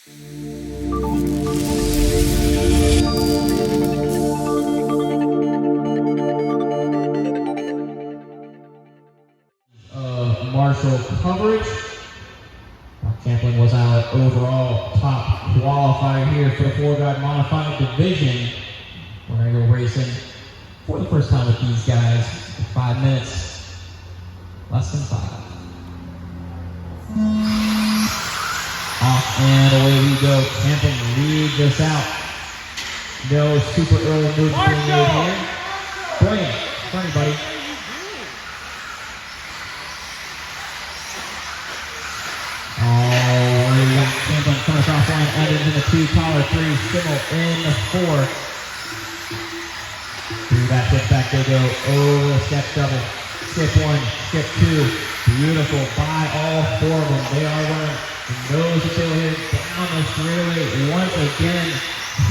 Marshall coverage. Champlin was our overall top qualifier here for the 4-guard modified division. We're going to go racing for the first time with these guys. 5 minutes, less than 5. Off and away we go. Champlin leads us out. No super early moves being made here. Brilliant. Funny, buddy. Champlin coming across line, Evans in the 2, Collar 3, Schimmel in the 4. Through that switch back they go, over the step double. Skip 1, skip 2, beautiful by all 4 of them. They are running the nose to tail here down the straightaway once again,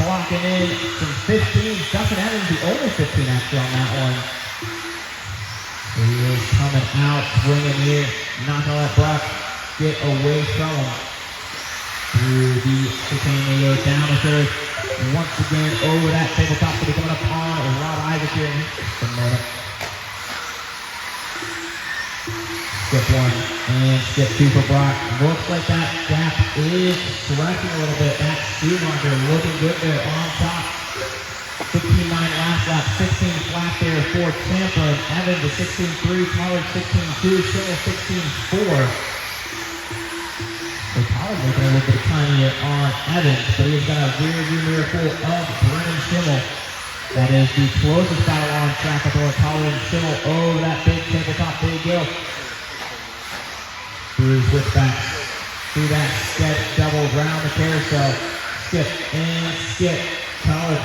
clocking in some 15. Dustin Evans, the only 15 actually on that one. He is coming out, swinging here, not gonna let Brock get away from him. Through the chicane, they go down the third. Once again, over that tabletop, to be coming up on Rob Isaac here. Skip 1 and skip 2 for Brock. Looks like that gap is stretching a little bit. That Schumacher looking good there on top. 15.9 last lap, 16 flat there for Champlin. Evans a 16.3, Collard 16.2, Schimmel 16.4. So Collard making a little bit of time here on Evans, but he's got a rear view mirror full of Brennan Schimmel. That is the closest battle on track with Collard and Schimmel over that big tabletop. There you go. Through the switchbacks, through that step double round the carousel. Skip and skip. Collard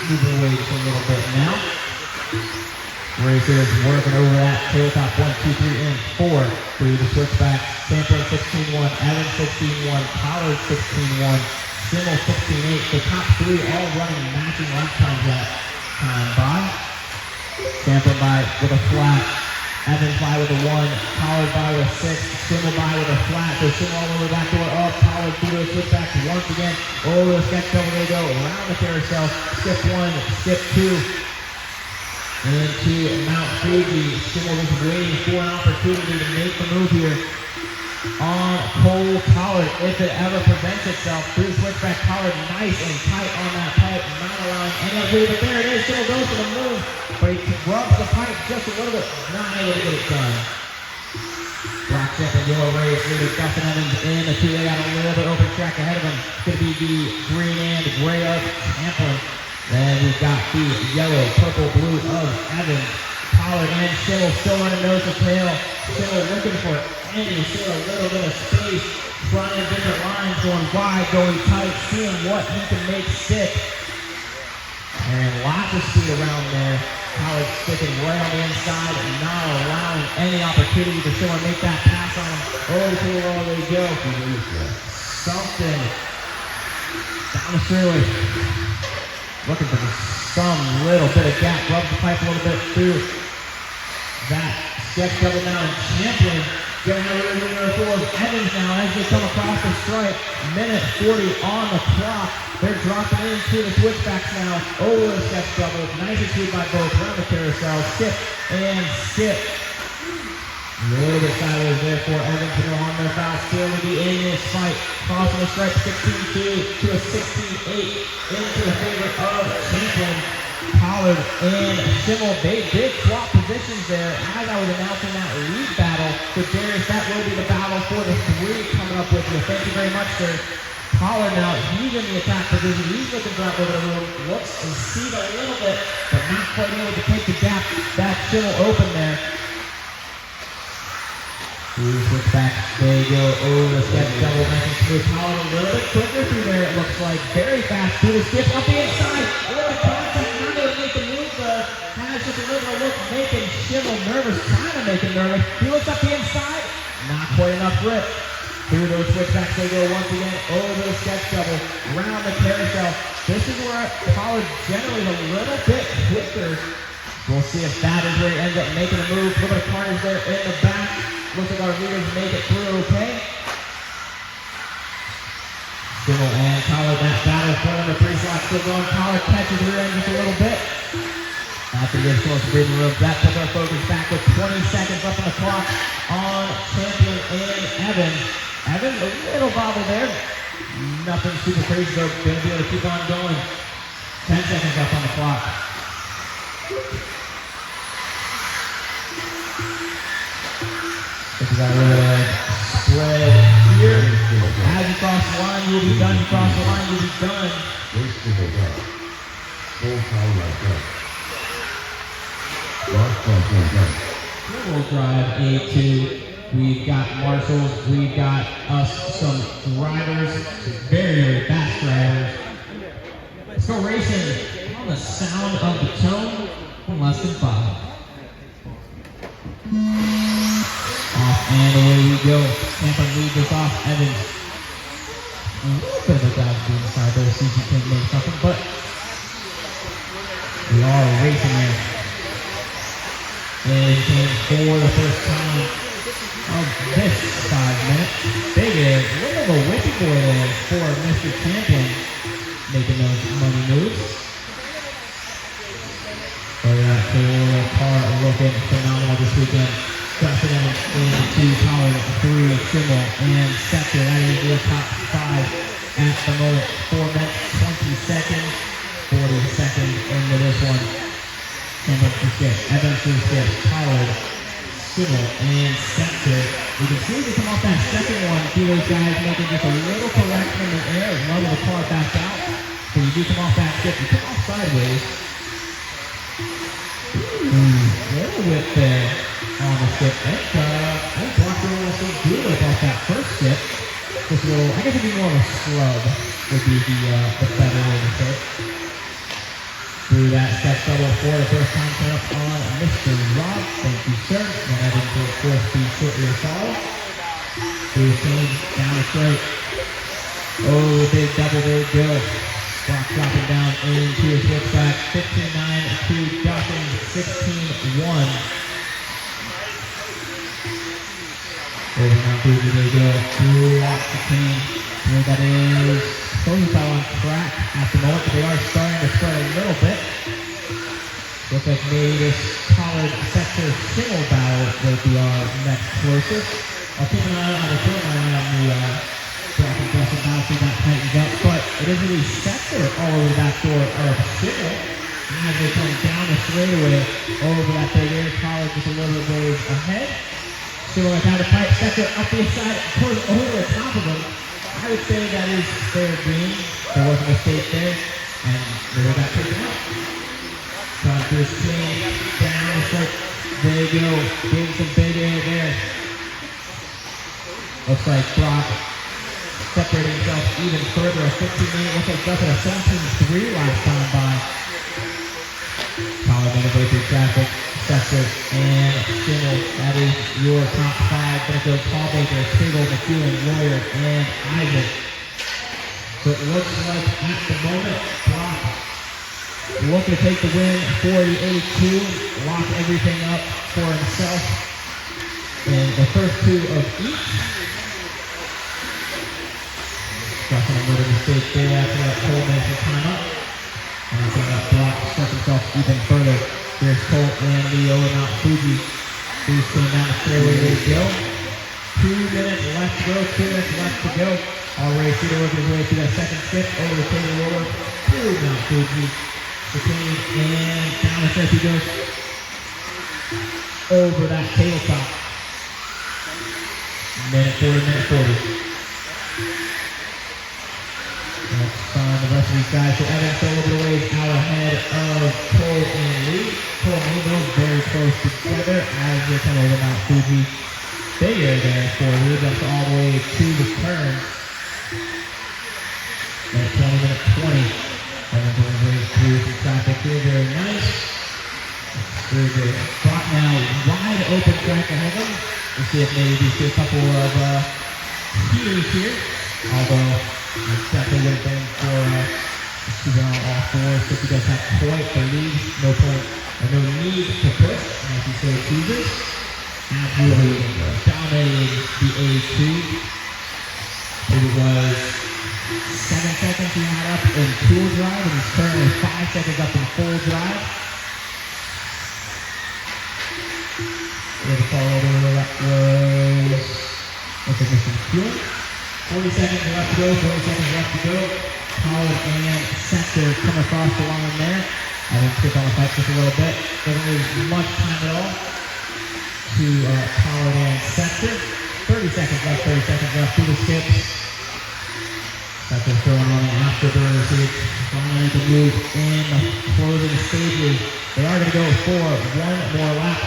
moving away just a little bit now. Racers working over that tabletop 1, 2, 3, and 4 through the switchback. Champlin 16.1, Evans 16.1, Collard 16.1, Schimmel 16.8. The top 3 all running matching lap times that time by. Champlin by with a flat, Evans by with a 1, Collard by with a 6, Schimmel by with a flat. So Schimmel all over the back door up, Collard through the switchback once again. Over the sketch double they go, around the carousel. Skip 1, skip 2. Into Mount Fuji. Schimmel is waiting for an opportunity to make the move here on Cole Collard if it ever presents itself. Through switchback, Collard nice and tight on that pipe, not allowing any other, but there it is. Schimmel goes for the move, but he rubs the pipe just a little bit, not able to get it done. Brock Champlin, yellow race, really Dustin Evans in the 2. They got a little bit open track ahead of him. It's going to be the green and gray of Champlin. Then we've got the yellow, purple, blue of Evans. Collard and Schimmel still running nose to tail. Schimmel looking for any, still a little bit of space. Trying different lines, going wide, going tight, seeing what he can make stick. And lots of speed around there. Collard sticking right on the inside, not allowing any opportunity to Schimmel make that pass on him. Over to the wall they go. Something down the straightaway. Looking for some little bit of gap, rubs the pipe a little bit through that sketch double now, and Champlin getting a little bit of Evans now as they come across the stripe. Minute 40 on the clock. They're dropping into the switchbacks now over the sketch double. Nice achieved by both around the carousel. Skip and skip. A little bit sideways there for Evans to go on their foul. Still to be in this fight. Crossing the stripe 16-2 to a 16-8 into the favor of Champlin. Collard and Schimmel, they did swap positions there as I was announcing that lead battle. So Darius, that will be the battle for the 3 coming up with you. Thank you very much, sir. Collard now, he's in the attack position. He's looking for that little room. Looks and sees a little bit, but not quite able to take the gap that Schimmel opened there. Through switchback, they go over the sketch double, making smooth. Collard a little bit quicker through there, it looks like. Very fast through the skip, up the inside. A little contact, not able to make the move though. Has just a little look, making Schimmel nervous, trying to make him nervous. He looks up the inside, not quite enough grip. Through those switchbacks they go once again, over the sketch double, around the carousel. This is where Collard generally a little bit quicker. We'll see if that is where he ends up making a move. A little bit of carnage there in the back. Looks like our leaders make it through okay. Schimmel and Tyler, that battle for the 3 slot still going. Tyler catches the rear end just a little bit. After this close breathing room, that puts our focus back with 20 seconds left on the clock on champion and Evan. Evan, a little bobble there. Nothing super crazy, though. Gonna be able to keep on going. 10 seconds left on the clock. We got a little spread here. As you cross the line, you'll be done. You cross the line, you'll be done. We'll drive A2. We've got marshals. We've got us some drivers. Very, very fast drivers. Let's go racing on the sound of the tone in less than 5. Off and away we go. Tampa leads us off. Evans. A little bit of a dive to the inside there. Sees he can make something, but we are racing here. And came for the first time of this 5 minutes. Big air. A little bit of a whippy boy there for Mr. Champion. Making those money moves. Look at that cool car looking phenomenal this weekend. Dropping out into Tyler, 3, Schimmel, and Sector. That is your top 5 at the moment. 4 minutes, 20 seconds, 40 seconds into this one. Schimmel to skip, Evans to skip, Tyler, Schimmel, and Sector. You can see they come off that second one. See those guys making just a little correction in the air, level the car back out. So you do come off that skip, you come off sideways. Little whip there on the skip. And blocked a little good off that first skip. Just a little, I guess it'd be more of a slug would be the better way to say it. Through that step double for the first time coming up on Mr. Rob. Thank you, sir. Then heading to a 4-speed shortly to follow. Through the change, down the straight. Oh, big double, there we go. Brock dropping down into a switchback. 15-9 to dropping 16-1. Over now, there we go. Through that 15. That is supposed to on track at the moment, but they are starting to spread a little bit. Looks like maybe this college sector single battle will be our next closest. I'll keep an eye on the field, on the Brock and Justin battle, see that tightens up, but it is really sector all over that door of single. As they come down the straightaway over that big air, college just a little bit ways ahead. So we're down the pipe, sector up the inside, goes over the top of them. I would say that is fair green. There was a mistake there, and they got taken out. Trying to change down the strike. There you go. Getting some big air there. Looks like Brock separating himself even further. A 15-minute. Looks like Duff at a 17-3 last time by. Tyler made a way through traffic. Sector and Schimmel. That is your top 5. Gonna go Paul Baker, Sigel, McEwen, Lawyer, and Isaac. So it looks like at the moment, Brock looking to take the win for the A2, lock everything up for himself in the first 2 of each. Dropping a little mistake there after that Cole makes time up. And he's going to Brock step himself even further. Here's Cole and Leo and Mount Fuji. These came down the fairway, they go. 2 minutes left to go, 2 minutes left to go. Already Cedar working his way through that second skip over the table roller to Mount Fuji. McCain and down the stretch he goes over that tabletop. Minute 40. Let's find the rest of these guys. So Evans still a little bit of ways out ahead of Cole and Lee. Cole and Lee both very close together as they come over Mount Fuji. Big air there for Lee. That's all the way to the turn. Minute 20. Evans going right through some traffic here. Very nice. Very good. Brock now wide open track ahead of him. We'll see if maybe we see a couple of heaters here. Although it's definitely would have been for keeping on all 4. So if you guys have quite the lead, no point or no need to push, as you so chooses. Absolutely dominating the A2. It was 7 seconds he had up in tool drive, and he's currently 5 seconds up in full drive. The follow that was, looks like there's some fuel. 40 seconds left to go, 40 seconds left to go. Pollard and Sector come across the line there. I didn't skip on the fight just a little bit. Doesn't lose much time at all to Pollard and Sector. 30 seconds left to the skips. Sector still running afterburners here. Finally to move in the closing stages. They are going to go for one more lap.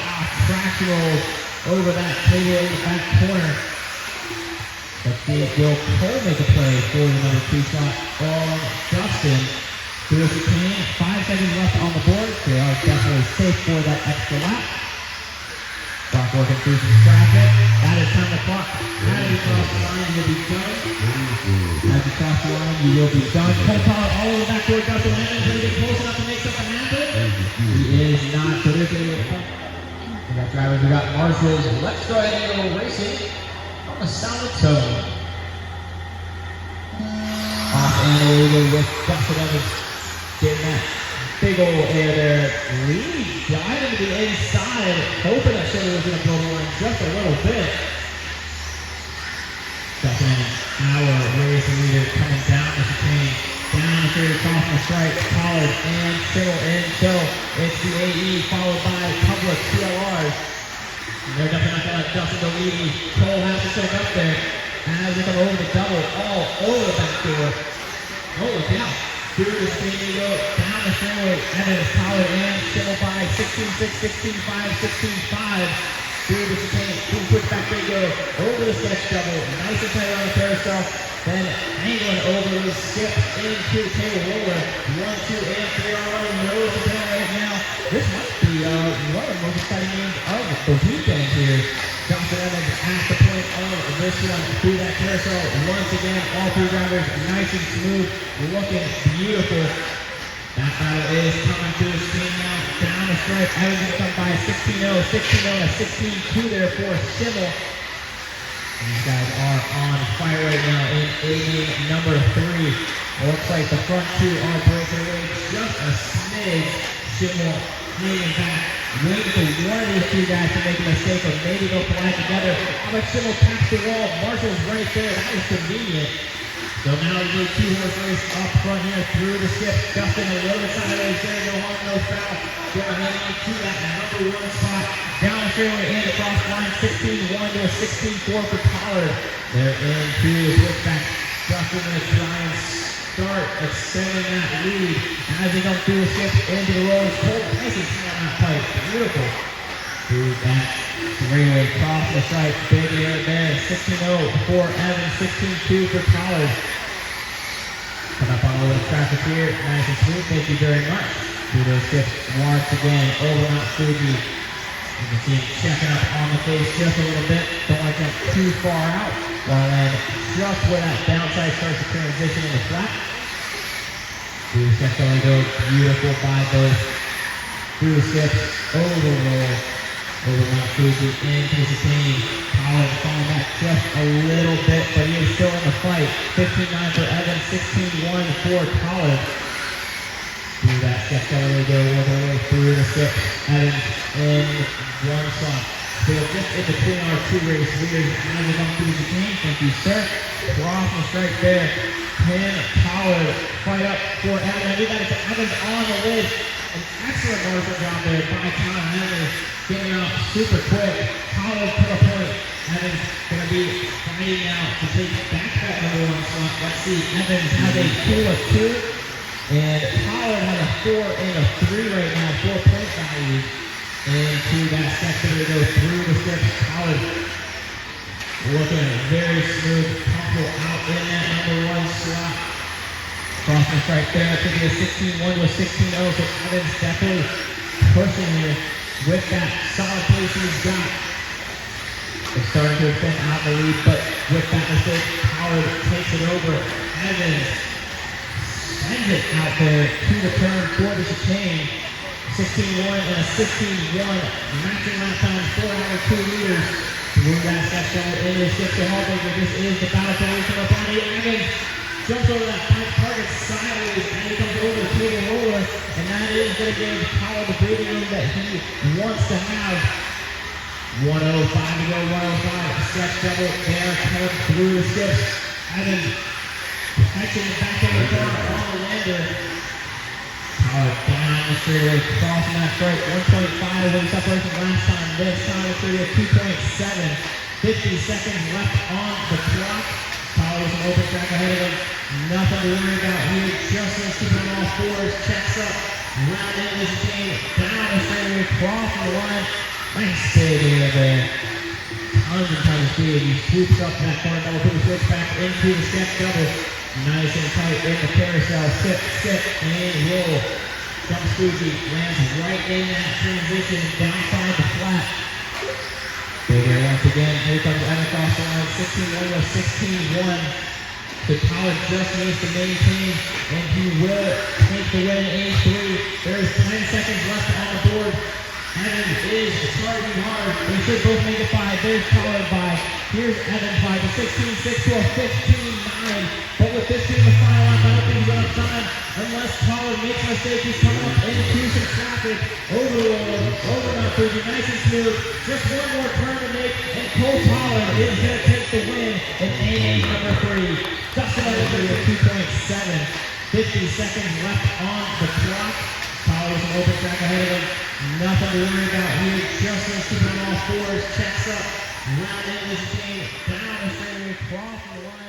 Crash rolls over that table in the back corner. But will Cole make a play for the number 2 slot on Dustin? Through the chain, 5 seconds left on the board. They are definitely safe for that extra lap. Clock working through some traffic. That is time to clock. As you cross the line, you'll be done. As you cross the line, you will be done. Cole Pollard all the way back toward Dustin. Landon's going to get close enough to make something happen. He is not. So there's going to be a point. We got drivers, we got marshals. Let's go ahead and go racing on the solid tone. Off and over with Dustin Evans getting that big old air there. Lee diving to the inside, hoping that Chevy was going to blow the line just a little bit. Dustin Evans, our race leader, coming down the chicane. Down through the cross the stripe, Pollard and Cyril in tow. It's the AE followed by a couple of TLRs. They're definitely not going to let Dustin go easy. Cole has to check up there as they come over the double, all over the back door. Oh, look out. Through the screen they go, down the fairway. Evans, Pollard, and Cyril by 16-6, 16-5, 16-5. Through the chicane, through quick back they go, over the sketch double. Nice and tight on the carousel. Then angling over the skip into the table roller. 1, 2, and 3 are running nose to tail right now. This must be one of the most exciting games of the weekend here. Dustin Evans at the point of this one through that carousel. Once again, all 3 drivers nice and smooth, looking beautiful. That battle is coming to the screen now. Down the stripe, Evans going to come by 16-0, 16-0, and 16-2 there for Simmel. These guys are on fire right now in inning number 3. Looks like the front 2 are breaking away just a smidge. Simmel hanging back, waiting for one of these 2 guys to make a mistake or maybe go collide together. But Simmel taps the wall. Marshall's right there. That is convenient. So now we do 2-horse race up front here through the skip. Dustin a little bit sideways there, no harm, no foul. Going heading into that number 1 spot. Down the fairway and across the line, 16-1 to a 16-4 for Pollard. They're into the switchback. Dustin going to try and start extending that lead as they go through the skip into the rolls. Cole nice and tight on that pipe. Beautiful. Through that 3-way cross the stripe. Big air there. 16-0 for Evans, 16-2 for Pollard. Come up on a little traffic here. Nice and smooth. Thank you very much. Through those skips once again over Mount Fuji. You can see him checking up on the face just a little bit. Don't want to jump too far out. While then just where that downside starts to transition into flat. Through the skips only go beautiful by both. Through the skips, over the roll. Over Mount Fuji into the chicane. Pollard falling back just a little bit, but he is still in the fight. 15-9 for Evans, 16-1 for Pollard. Through that skip, they go all the way through the skip. Evans in 1 slot. Still just in between our 2 race leaders. As they come through the chicane, thank you, sir. Cross the strike there. Pin Pollard, fight up for Evans. We got it to Evans on the lid. An excellent marshal job there by Connor Henry. Getting out super quick. Pollard to the point. Evans going to be fighting now to take back that number 1 slot. Let's see. Evans has a 2 of 2. And Pollard has a 4 and a 3 right now. 4 point values. Into that sector to go through the skips. Pollard looking very smooth. Comfortable out in that number 1 slot. Cross the strike there. That's going to be a 16-1 to a 16-0. So Evans definitely pushing here with that solid pace he's got. They're starting to extend out the lead, but with that mistake, Pollard takes it over. Evans sends it out there to the turn for the chicane. 16-1 and a 16-1. Matching lap time for our 2 leaders. Through that section into the 6 to Hallbaker. This is the battle for reaching up on the Evans. jumps over that pipe, target sideways, and he comes over to the roller, and that is going to give Pollard the breathing room that he wants to have. 105 to go, 105, stretch double there, coming through the skips. Evans catching the back end of the car on the lander. Pollard down the straightaway, crossing that strike, 1.5 over the separation last time. This time it's going to be a 2.7. 50 seconds left on the clock. Pollard with an open track ahead of him. Nothing to worry about here. Just as keeping on all fours. Checks up. Round in this game. Down the straightaway. Crossing the line. Nice stay there. Tons and tons of speed. He swoops up that corner double to the switch back into the step double. Nice and tight in the carousel. Skip, and roll. Jump squeegee. Lands right in that transition. Downside the flat. Bigger once again, here comes Evan across the line, 16-1 with 16-1. So Pollard just needs to maintain, and he will take the win in 3. There's 10 seconds left on the board. Evan is charging hard. They should both make it 5. There's Pollard by. Here's Evan by the 16-6 to a 15-9. But with this being the final lap, I don't think he's out of time. Unless Pollard makes a mistake, he's coming up into some traffic. Over the roller, over the Buggy, nice and smooth. Just one more turn to make, and Cole Pollard is going to take the win in AA number 3. Dustin Evans with 2.7. 50 seconds left on the clock. Pollard with an open track ahead of him. Nothing to worry about here. Just as keeping on all fours. Checks up. Round in this game. Down the straightaway. Crossing the line.